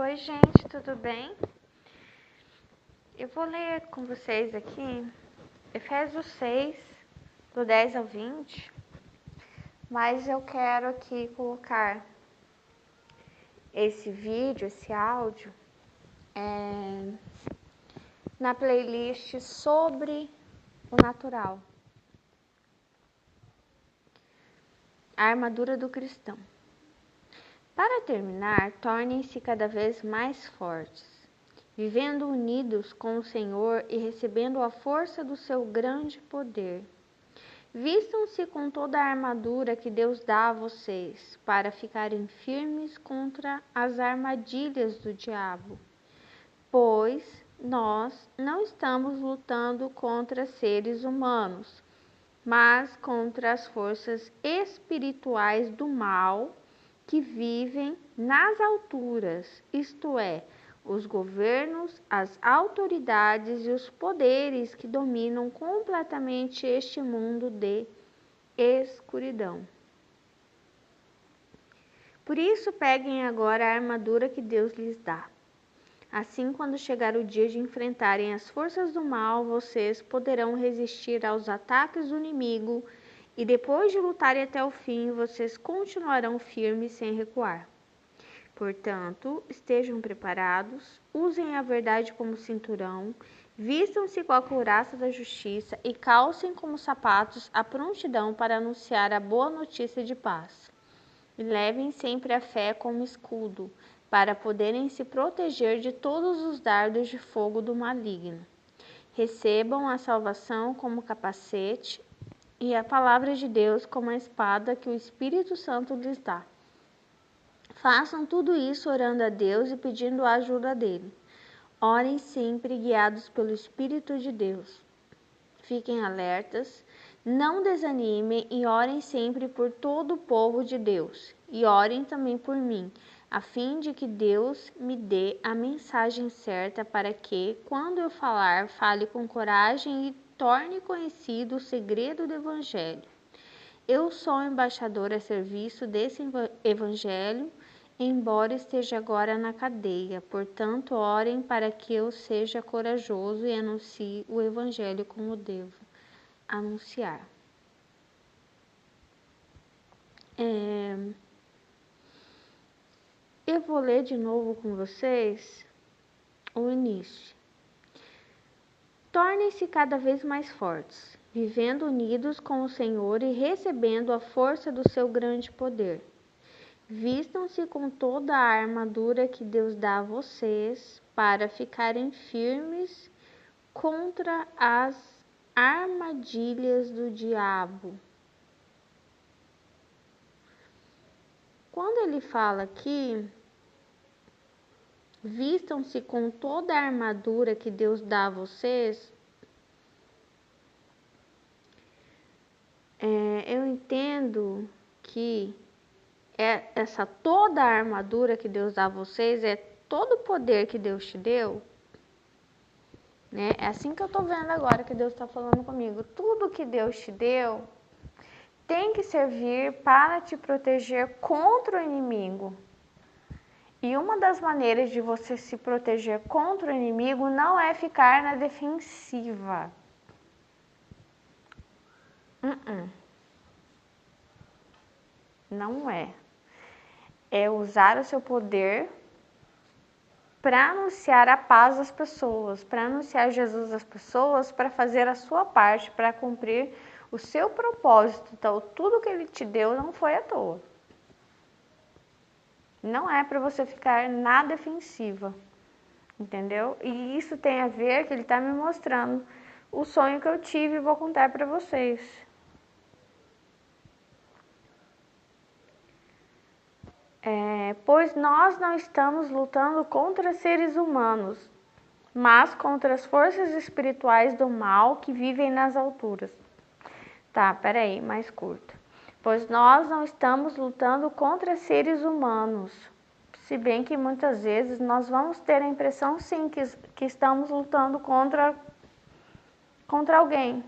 Oi, gente, tudo bem? Eu vou ler com vocês aqui Efésios 6, do 10 ao 20, mas eu quero aqui colocar esse vídeo, esse áudio, na playlist sobre o natural. A armadura do cristão. Para terminar, tornem-se cada vez mais fortes, vivendo unidos com o Senhor e recebendo a força do seu grande poder. Vistam-se com toda a armadura que Deus dá a vocês, para ficarem firmes contra as armadilhas do diabo. Pois nós não estamos lutando contra seres humanos, mas contra as forças espirituais do mal que vivem nas alturas, isto é, os governos, as autoridades e os poderes que dominam completamente este mundo de escuridão. Por isso, peguem agora a armadura que Deus lhes dá. Assim, quando chegar o dia de enfrentarem as forças do mal, vocês poderão resistir aos ataques do inimigo e depois de lutarem até o fim, vocês continuarão firmes sem recuar. Portanto, estejam preparados, usem a verdade como cinturão, vistam-se com a couraça da justiça e calcem como sapatos a prontidão para anunciar a boa notícia de paz. E levem sempre a fé como escudo, para poderem se proteger de todos os dardos de fogo do maligno. Recebam a salvação como capacete e a palavra de Deus como a espada que o Espírito Santo lhes dá. Façam tudo isso orando a Deus e pedindo a ajuda dele. Orem sempre guiados pelo Espírito de Deus. Fiquem alertas, não desanimem e orem sempre por todo o povo de Deus. E orem também por mim, a fim de que Deus me dê a mensagem certa para que, quando eu falar, fale com coragem e torne conhecido o segredo do Evangelho. Eu sou embaixador a serviço desse Evangelho, embora esteja agora na cadeia. Portanto, orem para que eu seja corajoso e anuncie o Evangelho como devo anunciar. Eu vou ler de novo com vocês o início. Tornem-se cada vez mais fortes, vivendo unidos com o Senhor e recebendo a força do seu grande poder. Vistam-se com toda a armadura que Deus dá a vocês para ficarem firmes contra as armadilhas do diabo. Quando ele fala aqui, vistam-se com toda a armadura que Deus dá a vocês, eu entendo que essa toda a armadura que Deus dá a vocês é todo o poder que Deus te deu, né? É assim que eu tô vendo agora que Deus está falando comigo. Tudo que Deus te deu tem que servir para te proteger contra o inimigo. E uma das maneiras de você se proteger contra o inimigo não é ficar na defensiva. Não é. É usar o seu poder para anunciar a paz às pessoas, para anunciar Jesus às pessoas, para fazer a sua parte, para cumprir o seu propósito. Então, tudo que ele te deu não foi à toa. Não é para você ficar na defensiva, entendeu? E isso tem a ver que ele está me mostrando o sonho que eu tive e vou contar para vocês. Pois nós não estamos lutando contra seres humanos, mas contra as forças espirituais do mal que vivem nas alturas. Tá, peraí, mais curto. Pois nós não estamos lutando contra seres humanos, se bem que muitas vezes nós vamos ter a impressão sim que estamos lutando contra alguém,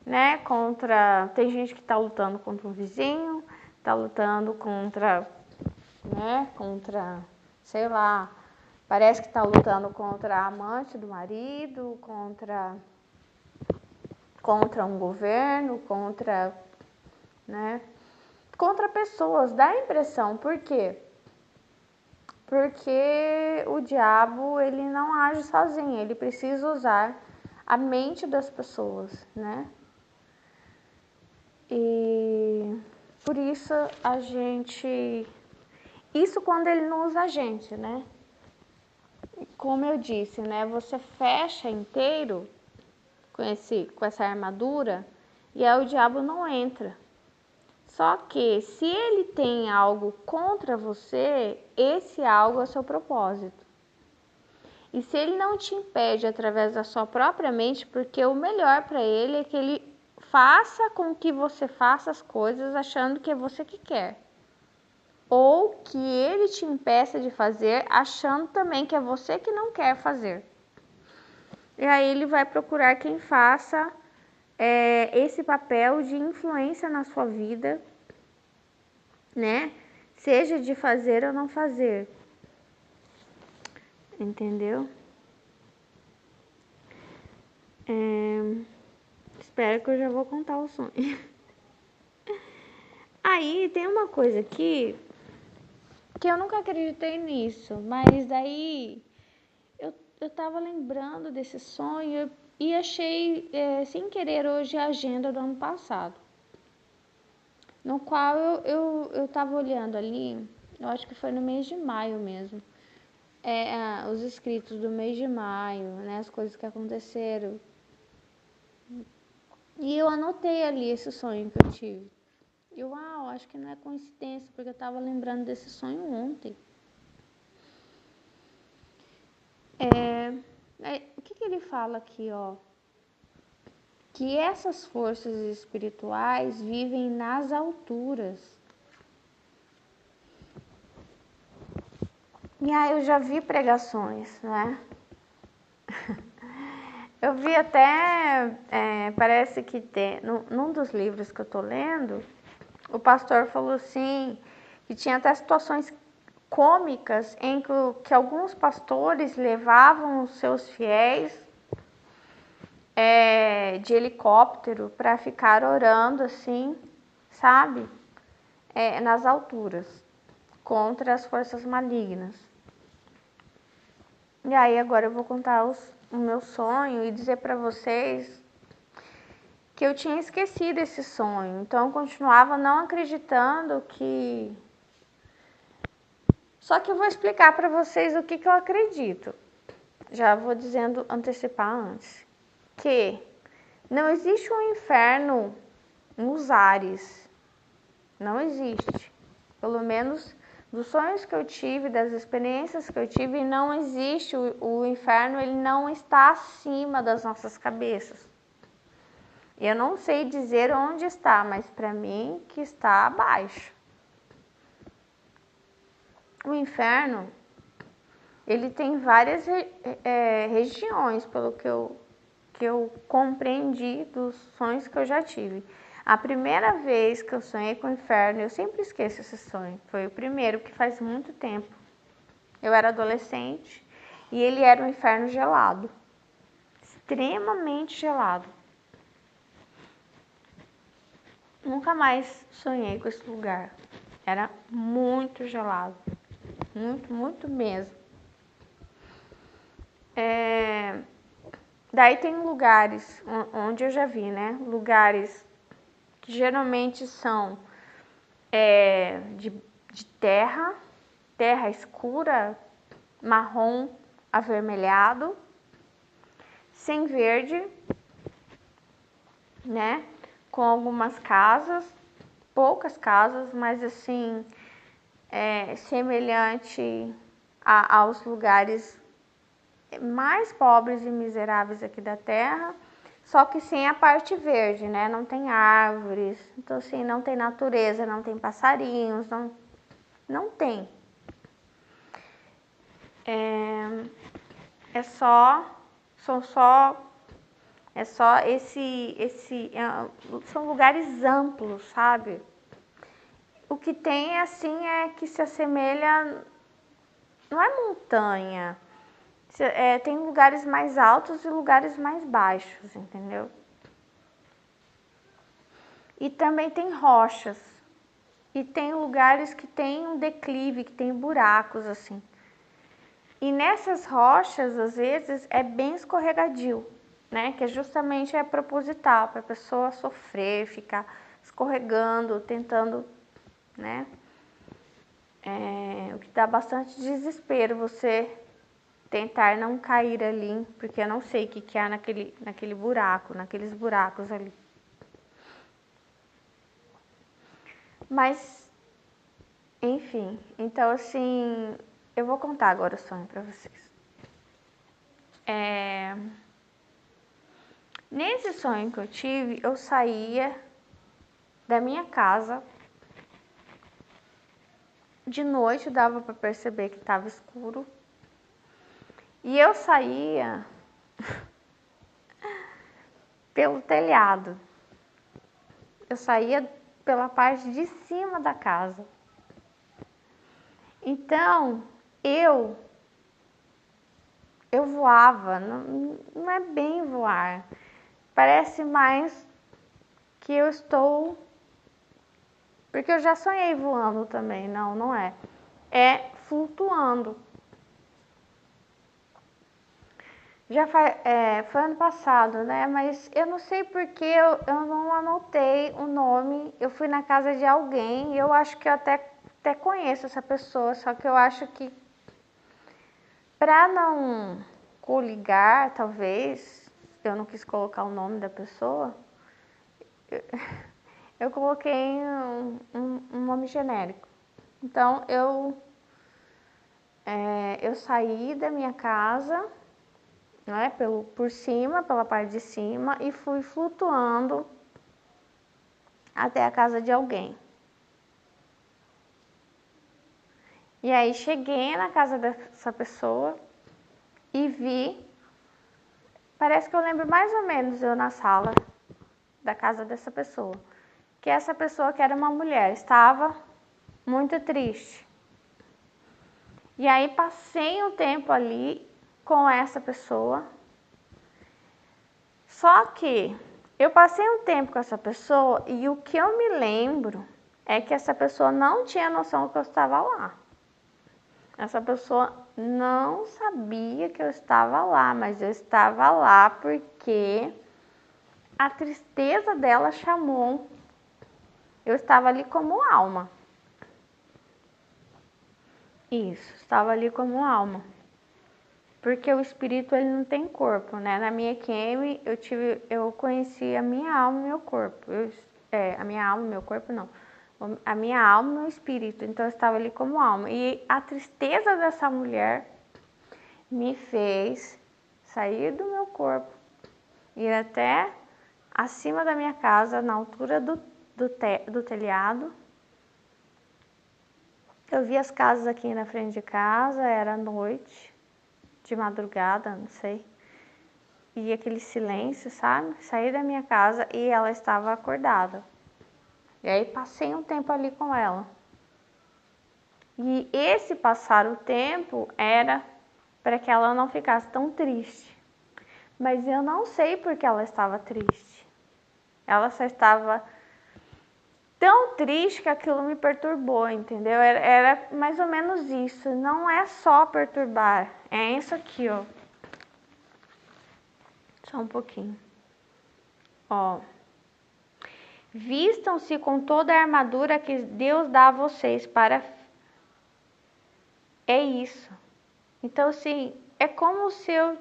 né? Tem gente que está lutando contra um vizinho, está lutando contra, sei lá, Parece que está lutando contra a amante do marido, contra um governo, contra pessoas. Dá a impressão, por quê? Porque o diabo, ele não age sozinho, ele precisa usar a mente das pessoas, né? E por isso isso quando ele não usa a gente, né? Como eu disse, né? Você fecha inteiro com essa armadura e aí o diabo não entra. Só que se ele tem algo contra você, esse algo é o seu propósito. E se ele não te impede através da sua própria mente, porque o melhor para ele é que ele faça com que você faça as coisas achando que é você que quer. Ou que ele te impeça de fazer achando também que é você que não quer fazer. E aí ele vai procurar quem faça esse papel de influência na sua vida, né? Seja de fazer ou não fazer. Entendeu? Espero que eu já vou contar o sonho. Aí tem uma coisa aqui que eu nunca acreditei nisso, mas daí eu tava lembrando desse sonho e achei sem querer hoje a agenda do ano passado, no qual eu tava olhando ali, eu acho que foi no mês de maio mesmo, os escritos do mês de maio, né, as coisas que aconteceram, e eu anotei ali esse sonho que eu tive. Uau, acho que não é coincidência, porque eu tava lembrando desse sonho ontem. O que ele fala aqui, ó? Que essas forças espirituais vivem nas alturas. E aí eu já vi pregações, né? Eu vi até, parece que num dos livros que eu tô lendo, o pastor falou assim, que tinha até situações cômicas em que alguns pastores levavam os seus fiéis de helicóptero para ficar orando assim, sabe? Nas alturas, contra as forças malignas. E aí agora eu vou contar o meu sonho e dizer para vocês que eu tinha esquecido esse sonho. Então eu continuava não acreditando que... Só que eu vou explicar para vocês o que eu acredito. Já vou dizendo, antecipar antes. Que não existe um inferno nos ares. Não existe. Pelo menos dos sonhos que eu tive, das experiências que eu tive, não existe. O inferno, ele não está acima das nossas cabeças. Eu não sei dizer onde está, mas para mim que está abaixo. O inferno, ele tem várias regiões, pelo que eu compreendi dos sonhos que eu já tive. A primeira vez que eu sonhei com o inferno, eu sempre esqueço esse sonho, foi o primeiro, que faz muito tempo. Eu era adolescente e ele era um inferno gelado, extremamente gelado. Nunca mais sonhei com esse lugar, era muito gelado, muito, muito mesmo. Daí tem lugares onde eu já vi, né? Lugares que geralmente são de terra escura, marrom avermelhado, sem verde, né? Com algumas casas, poucas casas, mas assim, semelhante aos lugares mais pobres e miseráveis aqui da terra, só que sem a parte verde, né? Não tem árvores, então assim, não tem natureza, não tem passarinhos, não tem. São lugares amplos, sabe? O que tem assim é que se assemelha não é montanha. Tem lugares mais altos e lugares mais baixos, entendeu? E também tem rochas. E tem lugares que tem um declive, que tem buracos assim. E nessas rochas, às vezes, é bem escorregadio, né? Que justamente é proposital, para a pessoa sofrer, ficar escorregando, tentando, né? O que dá bastante desespero você tentar não cair ali, porque eu não sei o que há naquele buraco, naqueles buracos ali. Mas, enfim, então assim, eu vou contar agora o sonho para vocês. Nesse sonho que eu tive, eu saía da minha casa. De noite dava para perceber que estava escuro. E eu saía pelo telhado. Eu saía pela parte de cima da casa. Então, eu voava, não é bem voar. Parece mais que eu estou... Porque eu já sonhei voando também, não é. É flutuando. Já foi ano passado, né? Mas eu não sei porque eu não anotei o nome. Eu fui na casa de alguém e eu acho que eu até conheço essa pessoa, só que eu acho que para não coligar, talvez, eu não quis colocar o nome da pessoa, eu coloquei um nome genérico. Então eu saí da minha casa, né, por cima, pela parte de cima, e fui flutuando até a casa de alguém. E aí cheguei na casa dessa pessoa e vi, parece que eu lembro mais ou menos eu na sala da casa dessa pessoa, que essa pessoa, que era uma mulher, estava muito triste. E aí passei um tempo ali com essa pessoa. Só que eu passei um tempo com essa pessoa e o que eu me lembro é que essa pessoa não tinha noção que eu estava lá. Essa pessoa não sabia que eu estava lá, mas eu estava lá porque a tristeza dela chamou. Eu estava ali como alma. Isso, estava ali como alma. Porque o espírito, ele não tem corpo, né? Na minha EQM eu conheci a minha alma e meu corpo. A minha alma e meu corpo não. A minha alma e meu espírito. Então eu estava ali como alma. E a tristeza dessa mulher me fez sair do meu corpo, ir até acima da minha casa, na altura do telhado. Eu vi as casas aqui na frente de casa, era noite, de madrugada, não sei. E aquele silêncio, sabe? Saí da minha casa e ela estava acordada. E aí passei um tempo ali com ela. E esse passar o tempo era para que ela não ficasse tão triste. Mas eu não sei porque ela estava triste. Ela só estava tão triste que aquilo me perturbou, entendeu? Era mais ou menos isso. Não é só perturbar, é isso aqui, ó. Só um pouquinho. Ó. Vistam-se com toda a armadura que Deus dá a vocês para... É isso. Então, assim, é como se eu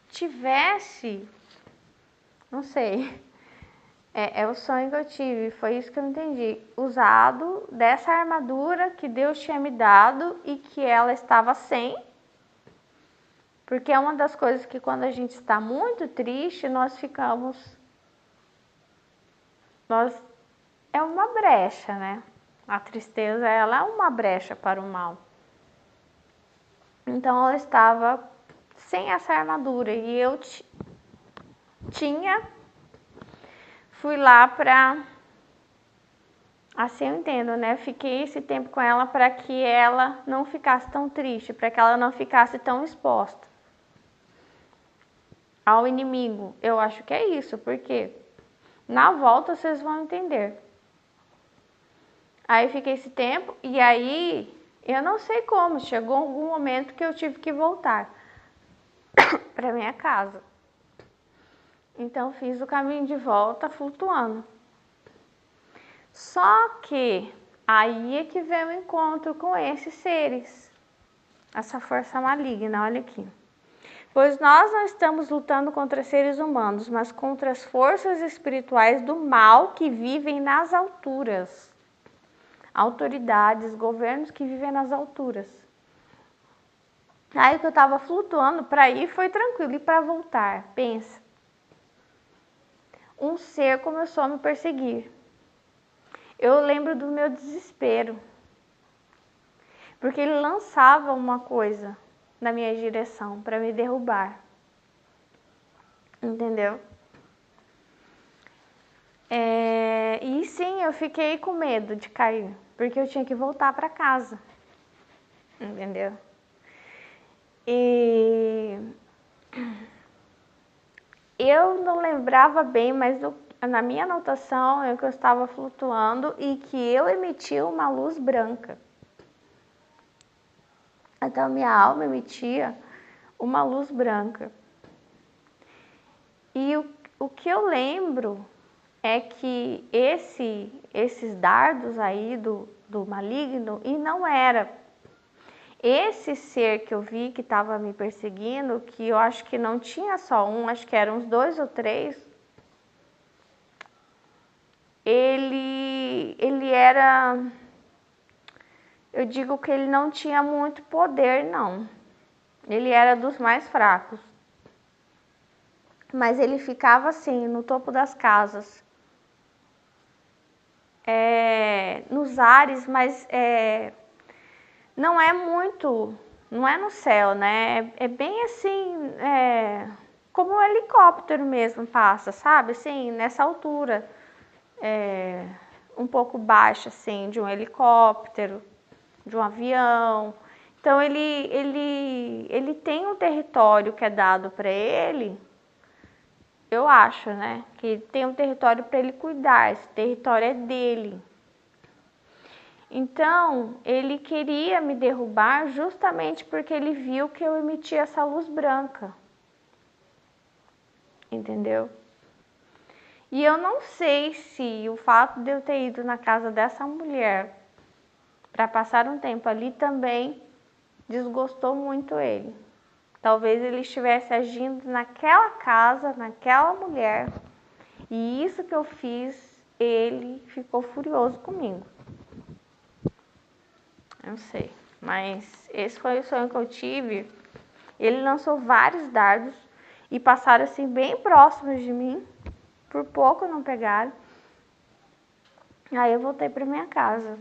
tivesse... Não sei. É o sonho que eu tive, foi isso que eu entendi. Usado dessa armadura que Deus tinha me dado e que ela estava sem. Porque é uma das coisas que quando a gente está muito triste, nós ficamos... É uma brecha, né? A tristeza, ela é uma brecha para o mal. Então ela estava sem essa armadura e eu tinha... Fui lá para Assim eu entendo, né? Fiquei esse tempo com ela para que ela não ficasse tão triste, para que ela não ficasse tão exposta ao inimigo. Eu acho que é isso, porque na volta vocês vão entender. Aí fiquei esse tempo e aí eu não sei como, chegou algum momento que eu tive que voltar para minha casa. Então fiz o caminho de volta flutuando. Só que aí é que vem o encontro com esses seres, essa força maligna, olha aqui. Pois nós não estamos lutando contra seres humanos, mas contra as forças espirituais do mal que vivem nas alturas. Autoridades, governos que vivem nas alturas. Aí que eu estava flutuando, para ir foi tranquilo, e para voltar, pensa. Um ser começou a me perseguir. Eu lembro do meu desespero, porque ele lançava uma coisa na minha direção para me derrubar. Entendeu? E sim, eu fiquei com medo de cair, porque eu tinha que voltar para casa. Entendeu? E eu não lembrava bem, mas na minha anotação é que eu estava flutuando e que eu emitia uma luz branca. Então minha alma emitia uma luz branca. E o que eu lembro é que esses dardos aí do maligno, e não era esse ser que eu vi que estava me perseguindo, que eu acho que não tinha só um, acho que eram uns 2 ou 3, ele era, eu digo que ele não tinha muito poder, não. Ele era dos mais fracos. Mas ele ficava assim, no topo das casas. Nos ares, mas não é muito, não é no céu, né? É bem assim, como um helicóptero mesmo passa, sabe? Assim, nessa altura, um pouco baixa, assim, de um helicóptero, de um avião. Então ele tem um território que é dado para ele, eu acho, né? Que tem um território para ele cuidar, esse território é dele. Então, ele queria me derrubar justamente porque ele viu que eu emitia essa luz branca. Entendeu? E eu não sei se o fato de eu ter ido na casa dessa mulher para passar um tempo ali também desgostou muito ele. Talvez ele estivesse agindo naquela casa, naquela mulher, e isso que eu fiz, ele ficou furioso comigo. Não sei, mas esse foi o sonho que eu tive. Ele lançou vários dardos e passaram assim bem próximos de mim. Por pouco não pegaram. Aí eu voltei para minha casa.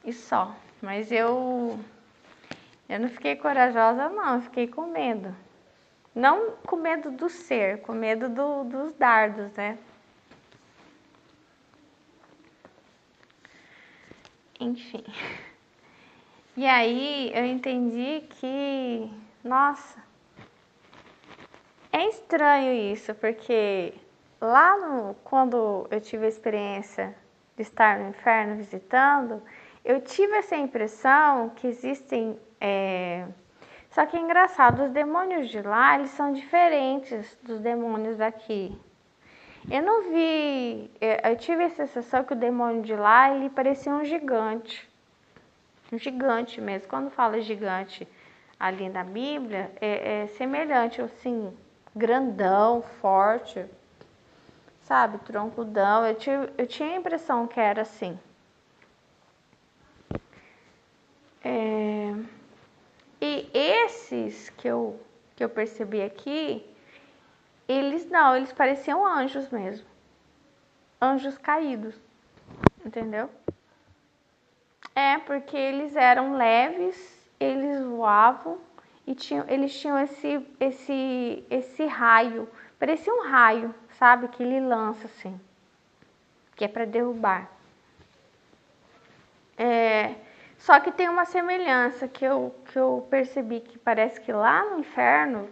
E só. Mas eu não fiquei corajosa, não. Eu fiquei com medo. Não com medo do ser, com medo dos dardos, né? Enfim. E aí eu entendi que, nossa, é estranho isso, porque lá quando eu tive a experiência de estar no inferno visitando, eu tive essa impressão que existem, só que é engraçado, os demônios de lá, eles são diferentes dos demônios daqui. Eu não vi, eu tive a sensação que o demônio de lá, ele parecia um gigante mesmo. Quando fala gigante ali na Bíblia, é semelhante, assim, grandão, forte, sabe, troncudão. Eu tinha a impressão que era assim. E esses que eu percebi aqui, eles pareciam anjos mesmo. Anjos caídos, entendeu? Porque eles eram leves, eles voavam e eles tinham esse raio, parecia um raio, sabe, que ele lança assim, que é para derrubar. Só que tem uma semelhança que eu percebi, que parece que lá no inferno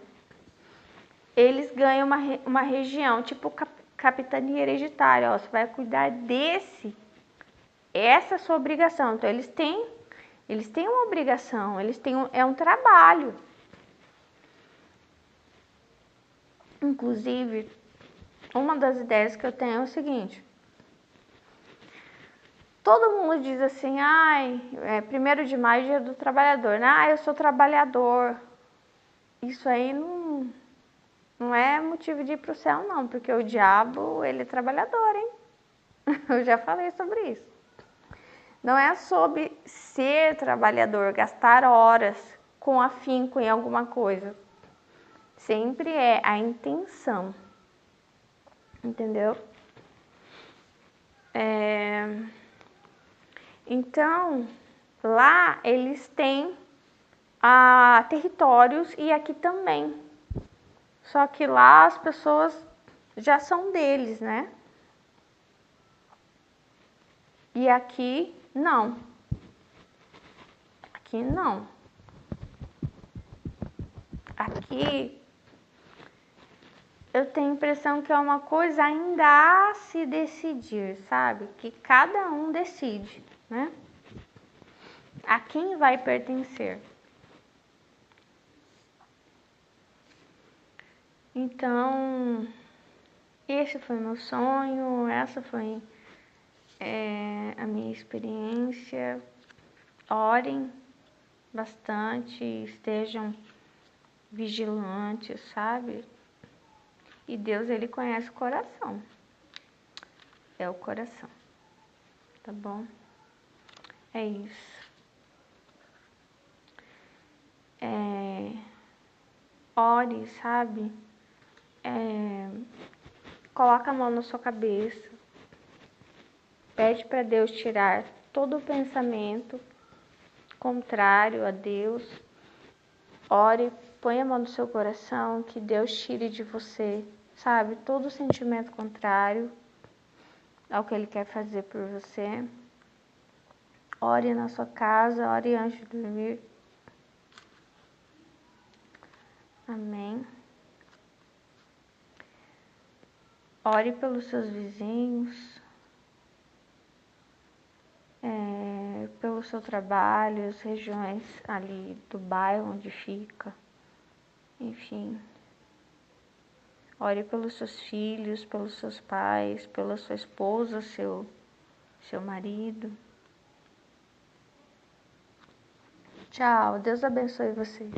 eles ganham uma região, tipo capitania hereditária, ó, você vai cuidar desse, essa é a sua obrigação. Então eles têm uma obrigação, é um trabalho. Inclusive, uma das ideias que eu tenho é o seguinte: todo mundo diz assim, ai, 1º de maio, dia do trabalhador, né? Ah, eu sou trabalhador. Isso aí não é motivo de ir pro céu, não, porque o diabo, ele é trabalhador, hein? Eu já falei sobre isso. Não é sobre ser trabalhador, gastar horas com afinco em alguma coisa. Sempre é a intenção. Entendeu? Então, lá eles têm territórios e aqui também. Só que lá as pessoas já são deles, né? E aqui não. Aqui não. Aqui eu tenho a impressão que é uma coisa ainda a se decidir, sabe? Que cada um decide, né? A quem vai pertencer. Então, esse foi meu sonho, essa foi a minha experiência. Orem bastante, estejam vigilantes, sabe? E Deus, ele conhece o coração. É o coração. Tá bom? É isso. Ore, sabe? Coloca a mão na sua cabeça. Pede para Deus tirar todo o pensamento contrário a Deus. Ore, põe a mão no seu coração, que Deus tire de você, sabe? Todo sentimento contrário ao que Ele quer fazer por você. Ore na sua casa, ore antes de dormir. Amém. Ore pelos seus vizinhos, pelo seu trabalho, as regiões ali do bairro onde fica, enfim. Ore pelos seus filhos, pelos seus pais, pela sua esposa, seu marido. Tchau, Deus abençoe vocês.